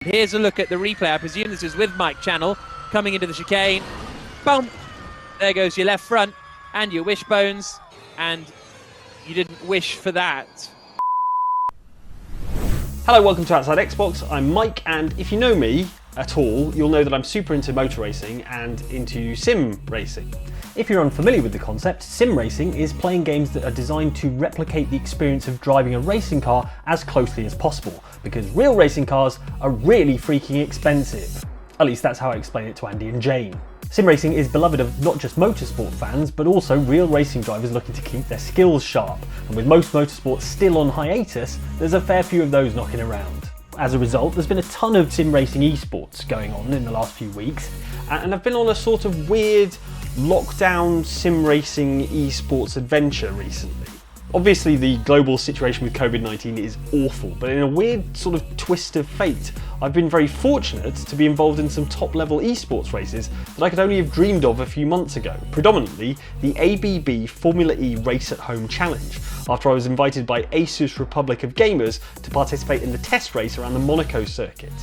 Here's a look at the replay. I presume this is with Mike Channell coming into the chicane. Boom! There goes your left front and your wishbones, and you didn't wish for that. Hello, welcome to Outside Xbox. I'm Mike, and if you know me at all, you'll know that I'm super into motor racing and into sim racing. If you're unfamiliar with the concept, sim racing is playing games that are designed to replicate the experience of driving a racing car as closely as possible, because real racing cars are really freaking expensive. At least that's how I explain it to Andy and Jane. Sim racing is beloved of not just motorsport fans, but also real racing drivers looking to keep their skills sharp. And with most motorsports still on hiatus, there's a fair few of those knocking around. As a result, there's been a ton of sim racing esports going on in the last few weeks, and I've been on a sort of weird lockdown sim racing esports adventure recently. Obviously the global situation with COVID-19 is awful, but in a weird sort of twist of fate, I've been very fortunate to be involved in some top level esports races that I could only have dreamed of a few months ago, predominantly the ABB Formula E Race at Home Challenge, after I was invited by Asus Republic of Gamers to participate in the test race around the Monaco circuit.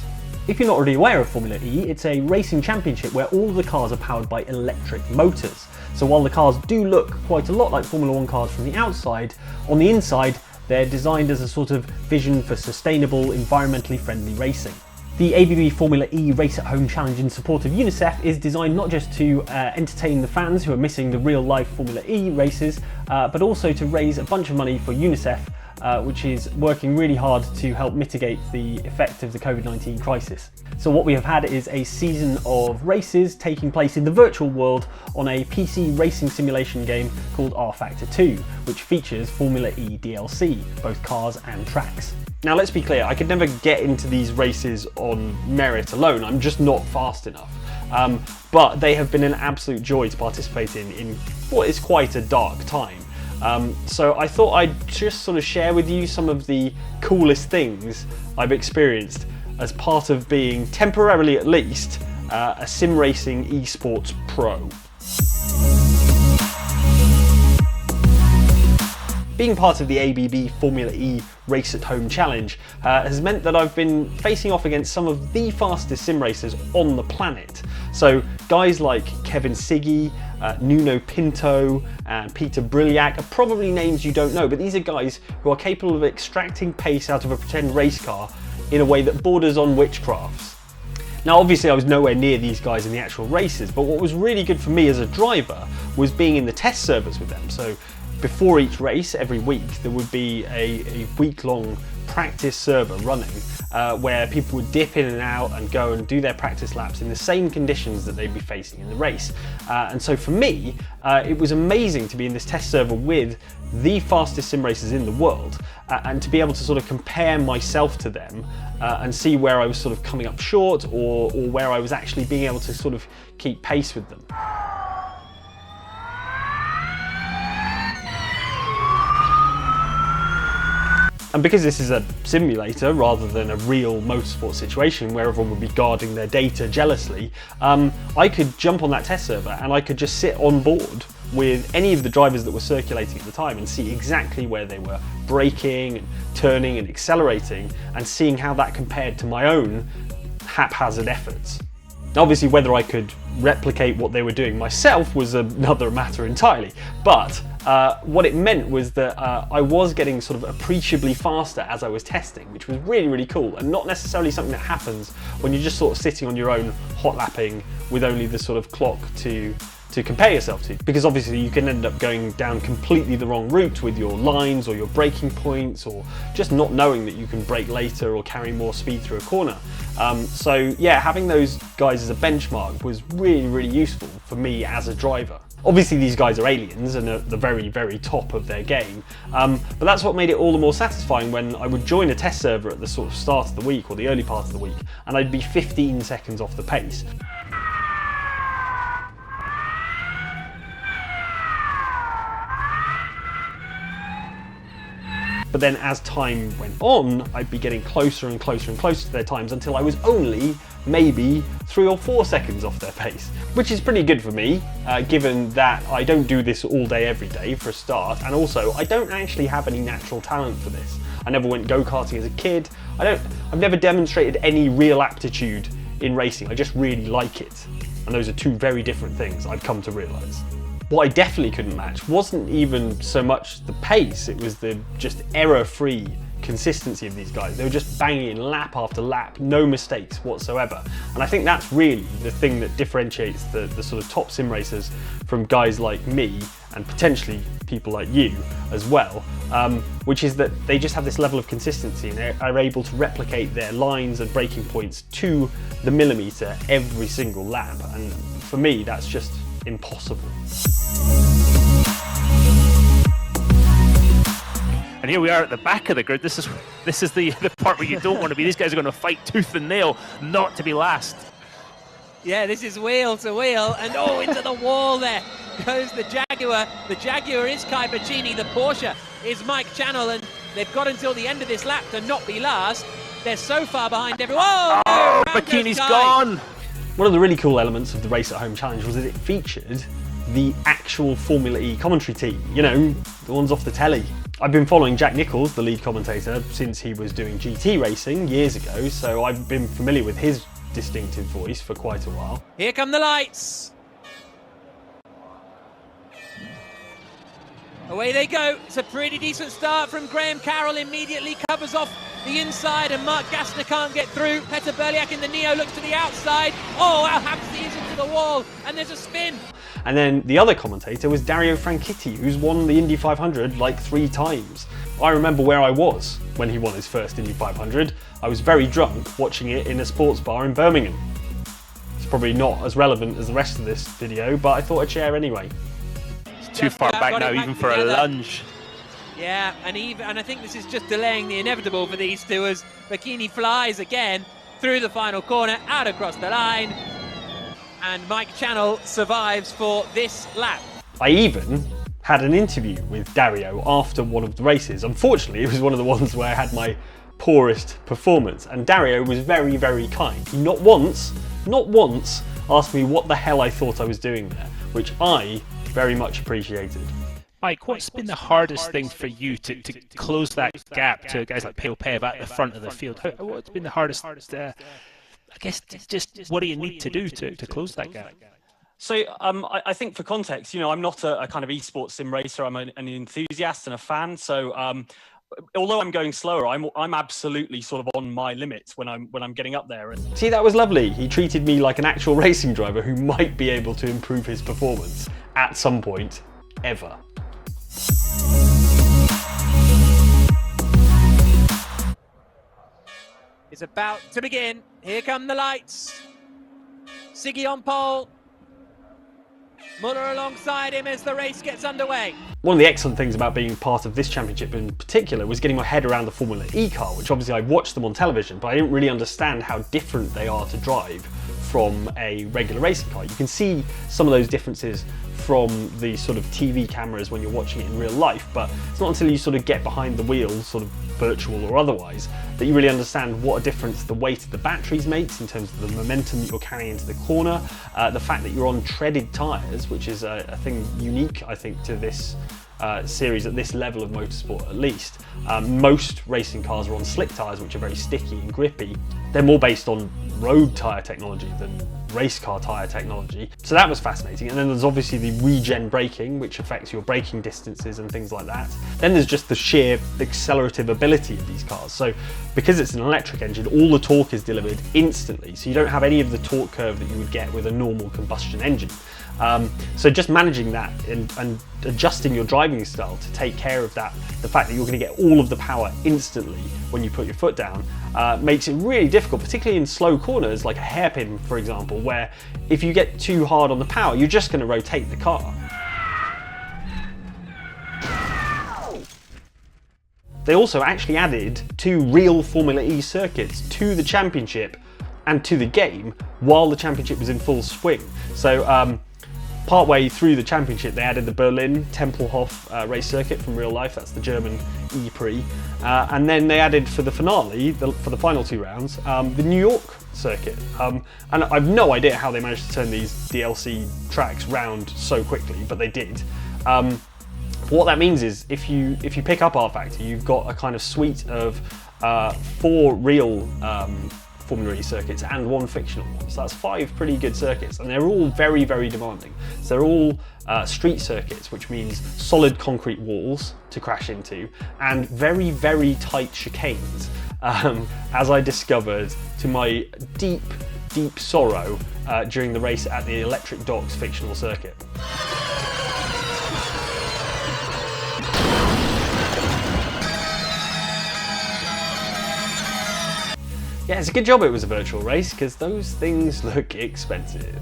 If you're not already aware of Formula E, it's a racing championship where all the cars are powered by electric motors. So while the cars do look quite a lot like Formula 1 cars from the outside, on the inside they're designed as a sort of vision for sustainable, environmentally friendly racing. The ABB Formula E Race at Home Challenge in support of Unicef is designed not just to entertain the fans who are missing the real life Formula E races, but also to raise a bunch of money for Unicef, which is working really hard to help mitigate the effect of the COVID-19 crisis. So what we have had is a season of races taking place in the virtual world on a PC racing simulation game called rFactor 2, which features Formula E DLC, both cars and tracks. Now let's be clear, I could never get into these races on merit alone, I'm just not fast enough. But they have been an absolute joy to participate in what is quite a dark time. So I thought I'd just sort of share with you some of the coolest things I've experienced as part of being, temporarily at least, a sim racing esports pro. Being part of the ABB Formula E Race at Home Challenge has meant that I've been facing off against some of the fastest sim racers on the planet. So guys like Kevin Siggy, Nuno Pinto and Peter Briliak are probably names you don't know, but these are guys who are capable of extracting pace out of a pretend race car in a way that borders on witchcrafts. Now obviously I was nowhere near these guys in the actual races, but what was really good for me as a driver was being in the test servers with them. So before each race, every week, there would be a week-long practice server running where people would dip in and out and go and do their practice laps in the same conditions that they'd be facing in the race. And so for me, it was amazing to be in this test server with the fastest sim racers in the world and to be able to sort of compare myself to them and see where I was sort of coming up short or where I was actually being able to sort of keep pace with them. And because this is a simulator rather than a real motorsport situation where everyone would be guarding their data jealously, I could jump on that test server and I could just sit on board with any of the drivers that were circulating at the time and see exactly where they were braking and turning and accelerating and seeing how that compared to my own haphazard efforts. Now obviously whether I could replicate what they were doing myself was another matter entirely, but what it meant was that I was getting sort of appreciably faster as I was testing, which was really, really cool, and not necessarily something that happens when you're just sort of sitting on your own hot lapping with only the sort of clock to compare yourself to, because obviously you can end up going down completely the wrong route with your lines or your braking points, or just not knowing that you can brake later or carry more speed through a corner. So yeah, having those guys as a benchmark was really, really useful for me as a driver. Obviously these guys are aliens and at the very, very top of their game, but that's what made it all the more satisfying when I would join a test server at the sort of start of the week or the early part of the week, and I'd be 15 seconds off the pace. But then as time went on, I'd be getting closer and closer and closer to their times until I was only maybe 3 or 4 seconds off their pace, which is pretty good for me, given that I don't do this all day every day for a start, and also I don't actually have any natural talent for this. I never went go-karting as a kid, I've never demonstrated any real aptitude in racing. I just really like it. And those are two very different things I've come to realise. What I definitely couldn't match wasn't even so much the pace, it was the just error-free consistency of these guys. They were just banging in lap after lap, no mistakes whatsoever. And I think that's really the thing that differentiates the sort of top sim racers from guys like me and potentially people like you as well, which is that they just have this level of consistency and they are able to replicate their lines and braking points to the millimetre every single lap. And for me, that's just impossible. And here we are at the back of the grid. This is the part where you don't want to be. These guys are going to fight tooth and nail not to be last. Yeah, this is wheel to wheel, and oh, into the wall there goes the Jaguar. The Jaguar is Kai Bacchini, the Porsche is Mike Channell, and they've got until the end of this lap to not be last. They're so far behind everyone. Oh, no, Bacchini's gone. One of the really cool elements of the Race at Home Challenge was that it featured the actual Formula E commentary team, you know, the ones off the telly. I've been following Jack Nicholls, the lead commentator, since he was doing GT racing years ago, so I've been familiar with his distinctive voice for quite a while. Here come the lights. Away they go. It's a pretty decent start from Graham Carroll. Immediately covers off the inside and Mark Gassner can't get through. Petter Berliak in the Neo looks to the outside. Oh, Al Habsi is into the wall and there's a spin. And then the other commentator was Dario Franchitti, who's won the Indy 500 like 3 times. I remember where I was when he won his first Indy 500. I was very drunk watching it in a sports bar in Birmingham. It's probably not as relevant as the rest of this video, but I thought I'd share anyway. It's too far back now, even for a lunge. Yeah, and I think this is just delaying the inevitable for these two as Bacchini flies again through the final corner, out across the line. And Mike Channell survives for this lap. I even had an interview with Dario after one of the races. Unfortunately, it was one of the ones where I had my poorest performance, and Dario was very, very kind. He not once asked me what the hell I thought I was doing there, which I very much appreciated. Mike, what's been the hardest thing for you to close that gap to guys like Pale Pev at the front of the field? What's been the hardest, I guess, just what do you need to do to close that gap? So I think for context, you know, I'm not a kind of esports sim racer. I'm an enthusiast and a fan. So although I'm going slower, I'm absolutely sort of on my limits when I'm getting up there. And see, that was lovely. He treated me like an actual racing driver who might be able to improve his performance at some point ever. It's about to begin. Here come the lights. Siggy on pole. Muller alongside him as the race gets underway. One of the excellent things about being part of this championship in particular was getting my head around the Formula E car, which obviously I watched them on television, but I didn't really understand how different they are to drive from a regular racing car. You can see some of those differences from the sort of TV cameras when you're watching it in real life, but it's not until you sort of get behind the wheel, sort of virtual or otherwise, that you really understand what a difference the weight of the batteries makes in terms of the momentum that you're carrying into the corner, the fact that you're on treaded tyres, which is a thing unique, I think, to this series at this level of motorsport at least. Most racing cars are on slick tyres, which are very sticky and grippy. They're more based on road tyre technology than race car tyre technology. So that was fascinating. And then there's obviously the regen braking, which affects your braking distances and things like that. Then there's just the sheer accelerative ability of these cars. So because it's an electric engine, all the torque is delivered instantly. So you don't have any of the torque curve that you would get with a normal combustion engine. So just managing that and adjusting your driving style to take care of that, the fact that you're going to get all of the power instantly when you put your foot down, makes it really difficult, particularly in slow corners like a hairpin, for example, where if you get too hard on the power, you're just going to rotate the car. They also actually added 2 real Formula E circuits to the championship and to the game while the championship was in full swing. So partway through the championship, they added the Berlin Tempelhof race circuit from real life. That's the German E-Prix. And then they added for the finale, for the final 2 rounds, the New York circuit. And I've no idea how they managed to turn these DLC tracks round so quickly, but they did. What that means is if you pick up rFactor, you've got a kind of suite of 4 real Formula E circuits and 1 fictional one. So that's 5 pretty good circuits, and they're all very, very demanding. So they're all street circuits, which means solid concrete walls to crash into, and very, very tight chicanes, as I discovered to my deep, deep sorrow during the race at the Electric Docks fictional circuit. Yeah, it's a good job it was a virtual race, because those things look expensive.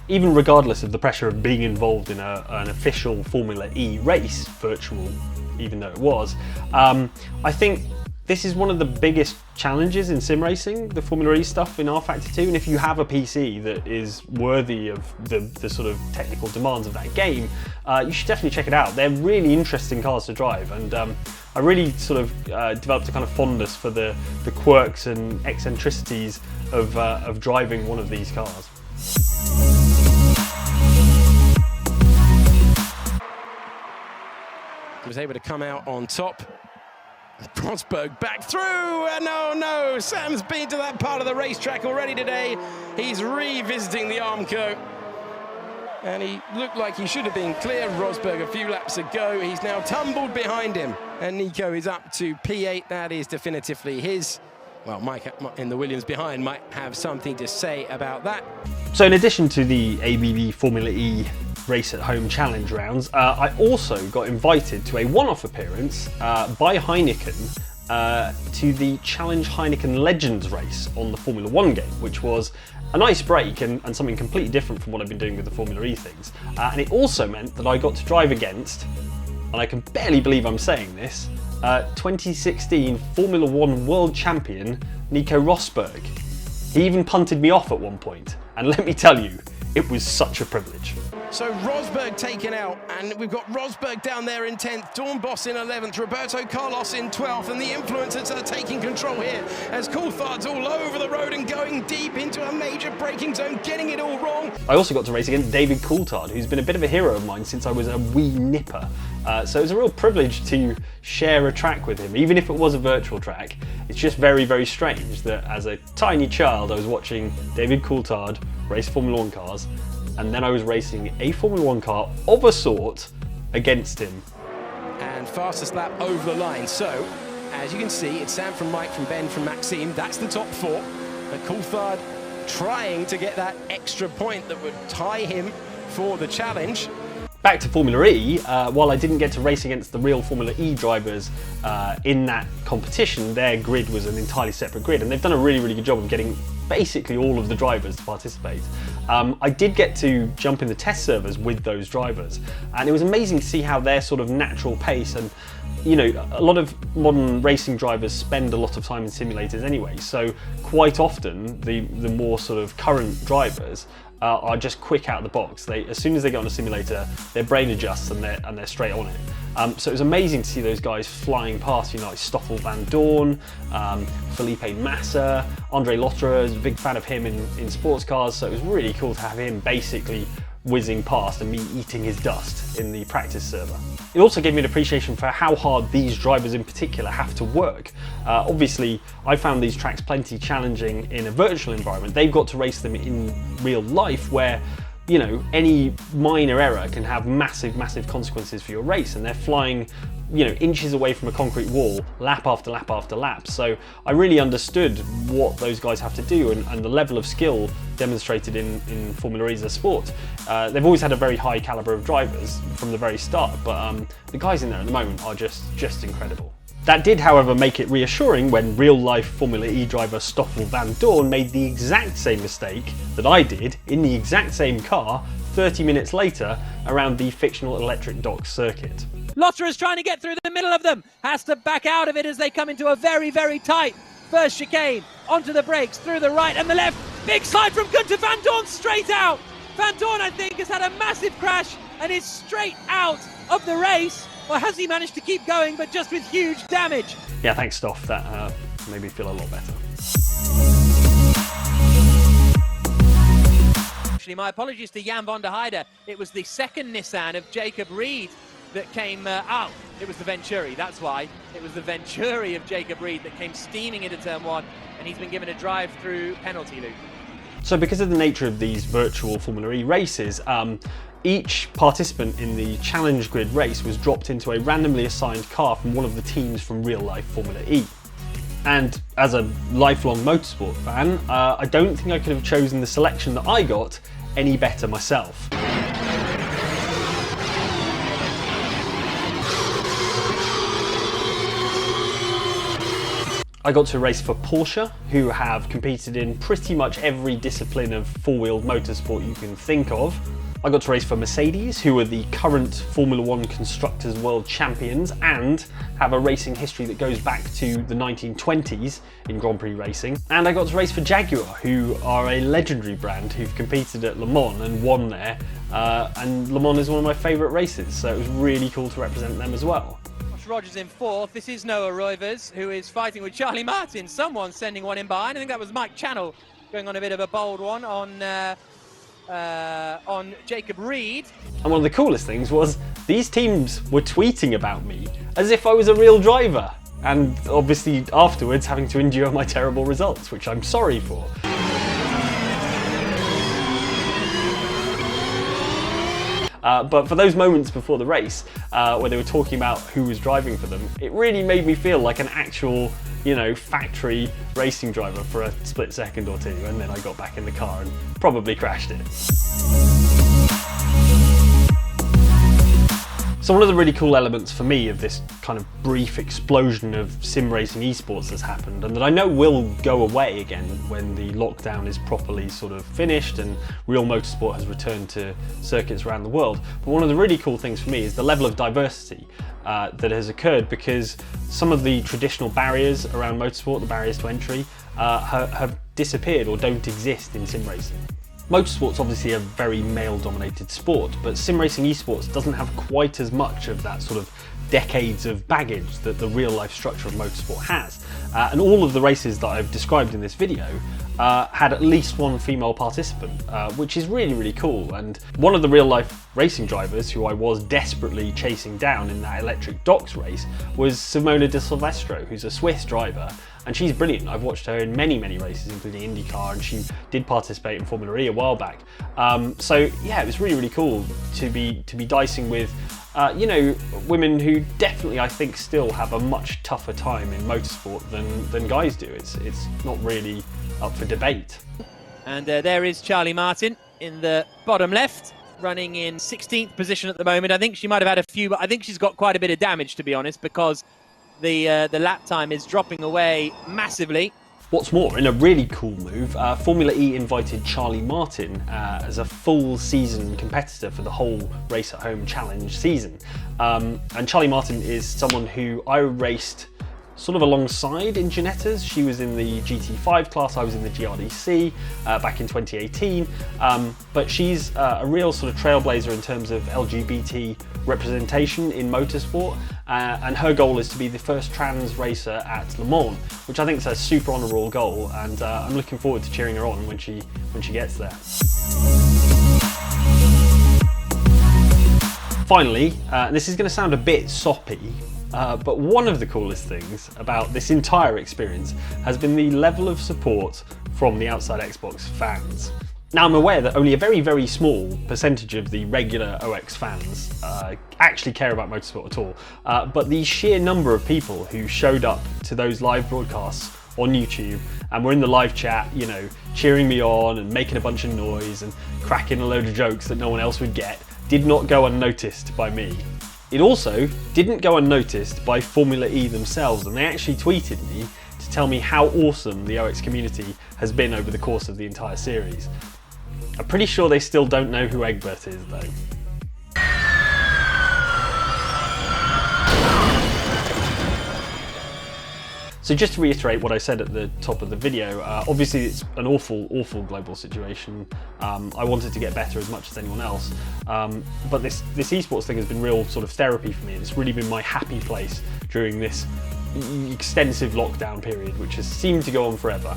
Even regardless of the pressure of being involved in an official Formula E race, virtual even though it was, I think this is one of the biggest challenges in sim racing, the Formula E stuff in rFactor 2, and if you have a PC that is worthy of the sort of technical demands of that game, you should definitely check it out. They're really interesting cars to drive, and I really sort of developed a kind of fondness for the quirks and eccentricities of driving one of these cars. He was able to come out on top. Rosberg back through, and no, Sam's been to that part of the racetrack already today. He's revisiting the Armco, and he looked like he should have been clear of Rosberg a few laps ago. He's now tumbled behind him, and Nico is up to P8. That is definitively his. Well, Mike in the Williams behind might have something to say about that. So in addition to the ABB Formula E Race at Home Challenge rounds, I also got invited to a one-off appearance by Heineken to the Challenge Heineken Legends race on the Formula 1 game, which was a nice break and something completely different from what I've been doing with the Formula E things. And it also meant that I got to drive against, and I can barely believe I'm saying this, 2016 Formula 1 World Champion Nico Rosberg. He even punted me off at one point, and let me tell you, it was such a privilege. So Rosberg taken out, and we've got Rosberg down there in 10th, Dawn Boss in 11th, Roberto Carlos in 12th, and the influencers are taking control here as Coulthard's all over the road and going deep into a major braking zone, getting it all wrong. I also got to race against David Coulthard, who's been a bit of a hero of mine since I was a wee nipper. So it was a real privilege to share a track with him, even if it was a virtual track. It's just very, very strange that as a tiny child I was watching David Coulthard race Formula 1 cars, and then I was racing a Formula 1 car of a sort against him. And fastest lap over the line. So, as you can see, it's Sam from Mike, from Ben, from Maxime. That's the top 4. But Coulthard trying to get that extra point that would tie him for the challenge. Back to Formula E, while I didn't get to race against the real Formula E drivers in that competition, their grid was an entirely separate grid, and they've done a really, really good job of getting basically all of the drivers to participate. I did get to jump in the test servers with those drivers, and it was amazing to see how their sort of natural pace, and you know, a lot of modern racing drivers spend a lot of time in simulators anyway, so quite often the more sort of current drivers are just quick out of the box. As soon as they get on a simulator, their brain adjusts and they're straight on it. So it was amazing to see those guys flying past, you know, like Stoffel Van Dorn, Felipe Massa, Andre Lotterer, is a big fan of him in sports cars, so it was really cool to have him basically whizzing past and me eating his dust in the practice server. It also gave me an appreciation for how hard these drivers in particular have to work. Obviously, I found these tracks plenty challenging in a virtual environment. They've got to race them in real life where, you know, any minor error can have massive, massive consequences for your race, and they're flying, you know, inches away from a concrete wall, lap after lap after lap. So I really understood what those guys have to do and the level of skill demonstrated in Formula E as a sport. They've always had a very high caliber of drivers from the very start, but the guys in there at the moment are just incredible. That did, however, make it reassuring when real-life Formula E driver Stoffel Van Dorn made the exact same mistake that I did in the exact same car 30 minutes later around the fictional Electric Docks circuit. Lotterer is trying to get through the middle of them, has to back out of it as they come into a very, very tight first chicane, onto the brakes, through the right and the left. Big slide from Gunther Van Dorn, straight out. Van Dorn, I think, has had a massive crash and is straight out of the race. Or has he managed to keep going, but just with huge damage? Yeah, thanks, Stoff. That made me feel a lot better. Actually, my apologies to Jan van der Heide. It was the second Nissan of Jacob Reed that came, it was the Venturi, that's why. It was the Venturi of Jacob Reed that came steaming into turn 1, and he's been given a drive-through penalty, Luke. So because of the nature of these virtual Formula E races, each participant in the challenge grid race was dropped into a randomly assigned car from one of the teams from real-life Formula E. And as a lifelong motorsport fan, I don't think I could have chosen the selection that I got any better myself. I got to race for Porsche, who have competed in pretty much every discipline of four-wheeled motorsport you can think of. I got to race for Mercedes, who are the current Formula 1 Constructors World Champions and have a racing history that goes back to the 1920s in Grand Prix racing. And I got to race for Jaguar, who are a legendary brand who've competed at Le Mans and won there. And Le Mans is one of my favourite races, so it was really cool to represent them as well. Rogers in 4th. This is Noah Roivers, who is fighting with Charlie Martin. Someone sending one in behind. I think that was Mike Channell going on a bit of a bold one on Jacob Reed. And one of the coolest things was these teams were tweeting about me as if I was a real driver, and obviously afterwards having to endure my terrible results, which I'm sorry for. But for those moments before the race, where they were talking about who was driving for them, it really made me feel like an actual, you know, factory racing driver for a split second or two, and then I got back in the car and probably crashed it. So one of the really cool elements for me of this kind of brief explosion of sim racing esports has happened, and that I know will go away again when the lockdown is properly sort of finished and real motorsport has returned to circuits around the world. But one of the really cool things for me is the level of diversity that has occurred, because some of the traditional barriers around motorsport, the barriers to entry, have disappeared or don't exist in sim racing. Motorsport's obviously a very male-dominated sport, but sim racing esports doesn't have quite as much of that sort of decades of baggage that the real-life structure of motorsport has. And all of the races that I've described in this video had at least one female participant, which is really, really cool. And one of the real-life racing drivers who I was desperately chasing down in that electric docks race was Simona de Silvestro, who's a Swiss driver. And she's brilliant. I've watched her in many, many races, including IndyCar, and she did participate in Formula E a while back. So yeah, it was really, really cool to be dicing with, you know, women who definitely, I think, still have a much tougher time in motorsport than guys do. It's not really up for debate. And there is Charlie Martin in the bottom left, running in 16th position at the moment. I think she might have had a few, but I think she's got quite a bit of damage, to be honest, because the lap time is dropping away massively. What's more, in a really cool move, Formula E invited Charlie Martin as a full season competitor for the whole Race at Home Challenge season. And Charlie Martin is someone who I raced sort of alongside in Ginettas. She was in the GT5 class, I was in the GRDC back in 2018. But she's a real sort of trailblazer in terms of LGBT representation in motorsport. And her goal is to be the first trans racer at Le Mans, which I think is a super honourable goal, and I'm looking forward to cheering her on when she gets there. Finally, this is going to sound a bit soppy, but one of the coolest things about this entire experience has been the level of support from the OutsidexBox fans. Now, I'm aware that only a very, very small percentage of the regular OX fans actually care about motorsport at all, but the sheer number of people who showed up to those live broadcasts on YouTube and were in the live chat, you know, cheering me on and making a bunch of noise and cracking a load of jokes that no one else would get, did not go unnoticed by me. It also didn't go unnoticed by Formula E themselves, and they actually tweeted me to tell me how awesome the OX community has been over the course of the entire series. I'm pretty sure they still don't know who Egbert is, though. So just to reiterate what I said at the top of the video, obviously it's an awful, awful global situation. I wanted to get better as much as anyone else, but this esports thing has been real sort of therapy for me. It's really been my happy place during this extensive lockdown period, which has seemed to go on forever.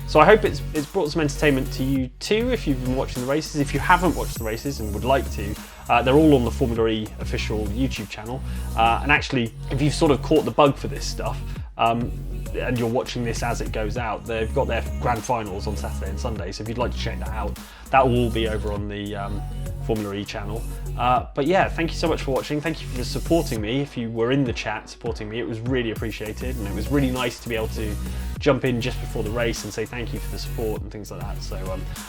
So I hope it's brought some entertainment to you too if you've been watching the races. If you haven't watched the races and would like to, they're all on the Formula E official YouTube channel. And actually, if you've sort of caught the bug for this stuff, and you're watching this as it goes out, they've got their grand finals on Saturday and Sunday, so if you'd like to check that out, that will all be over on the Formula E channel. But yeah, thank you so much for watching. Thank you for supporting me. If you were in the chat supporting me, it was really appreciated, and it was really nice to be able to jump in just before the race and say thank you for the support and things like that. So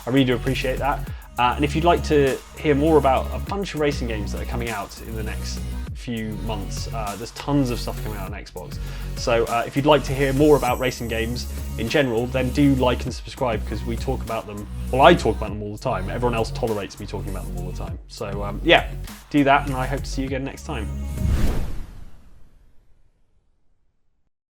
I really do appreciate that. And if you'd like to hear more about a bunch of racing games that are coming out in the next few months, there's tons of stuff coming out on Xbox. So if you'd like to hear more about racing games in general, then do like and subscribe, because we talk about them. Well, I talk about them all the time. Everyone else tolerates me talking about them all the time. So yeah, do that, and I hope to see you again next time.